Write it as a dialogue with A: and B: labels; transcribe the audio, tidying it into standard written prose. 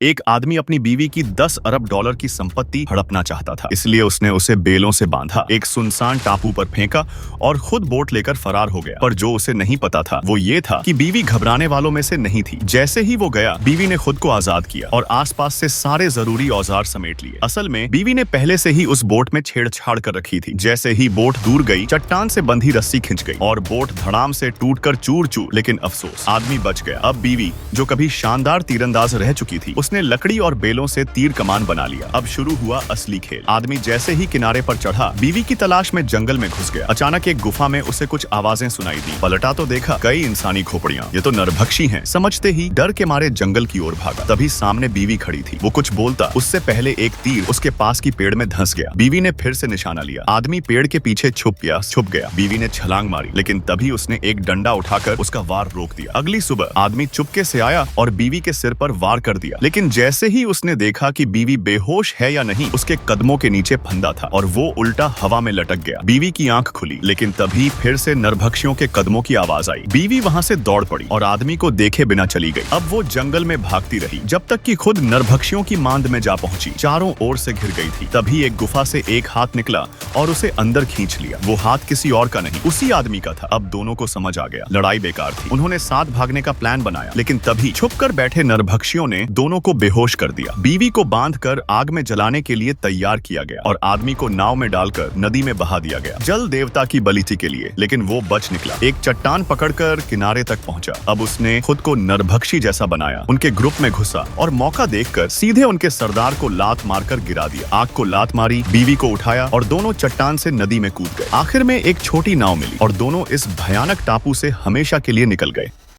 A: एक आदमी अपनी बीवी की 10 अरब डॉलर की संपत्ति हड़पना चाहता था, इसलिए उसने उसे बेलों से बांधा, एक सुनसान टापू पर फेंका और खुद बोट लेकर फरार हो गया। पर जो उसे नहीं पता था वो ये था कि बीवी घबराने वालों में से नहीं थी। जैसे ही वो गया, बीवी ने खुद को आजाद किया और आसपास से सारे जरूरी औजार समेट लिए। असल में बीवी ने पहले से ही उस बोट में छेड़छाड़ कर रखी थी। जैसे ही बोट दूर गई, चट्टान से बंधी रस्सी खिंच गई और बोट धड़ाम से टूटकर चूर चूर। लेकिन अफसोस, आदमी बच गया। अब बीवी, जो कभी शानदार तीरंदाज रह चुकी थी, उसने लकड़ी और बेलों से तीर कमान बना लिया। अब शुरू हुआ असली खेल। आदमी जैसे ही किनारे पर चढ़ा, बीवी की तलाश में जंगल में घुस गया। अचानक एक गुफा में उसे कुछ आवाजें सुनाई दी। पलटा तो देखा, कई इंसानी खोपड़ियां। ये तो नरभक्षी हैं। समझते ही डर के मारे जंगल की ओर भागा। तभी सामने बीवी खड़ी थी। वो कुछ बोलता उससे पहले एक तीर उसके पास की पेड़ में धंस गया। बीवी ने फिर से निशाना लिया। आदमी पेड़ के पीछे छुप गया। बीवी ने छलांग मारी, लेकिन तभी उसने एक डंडा उठाकर उसका वार रोक दिया। अगली सुबह आदमी चुपके से आया और बीवी के सिर पर वार कर दिया। लेकिन जैसे ही उसने देखा कि बीवी बेहोश है या नहीं, उसके कदमों के नीचे फंदा था और वो उल्टा हवा में लटक गया। बीवी की आंख खुली, लेकिन तभी फिर से नरभक्षियों के कदमों की आवाज आई। बीवी वहां से दौड़ पड़ी और आदमी को देखे बिना चली गई। अब वो जंगल में भागती रही, जब तक कि खुद नरभक्षियों की मांद में जा पहुंची। चारों ओर से घिर गई थी। तभी एक गुफा से एक हाथ निकला और उसे अंदर खींच लिया। वो हाथ किसी और का नहीं, उसी आदमी का था। अब दोनों को समझ आ गया, लड़ाई बेकार थी। उन्होंने साथ भागने का प्लान बनाया, लेकिन तभी छुपकर बैठे नरभक्षियों ने दोनों को बेहोश कर दिया। बीवी को बांधकर आग में जलाने के लिए तैयार किया गया और आदमी को नाव में डालकर नदी में बहा दिया गया, जल देवता की बलिति के लिए। लेकिन वो बच निकला। एक चट्टान पकड़कर किनारे तक पहुंचा। अब उसने खुद को नरभक्षी जैसा बनाया, उनके ग्रुप में घुसा और मौका देखकर सीधे उनके सरदार को लात मारकर गिरा दिया। आग को लात मारी, बीवी को उठाया और दोनों चट्टान से नदी में कूद गए। आखिर में एक छोटी नाव मिली और दोनों इस भयानक टापू से हमेशा के लिए निकल गए।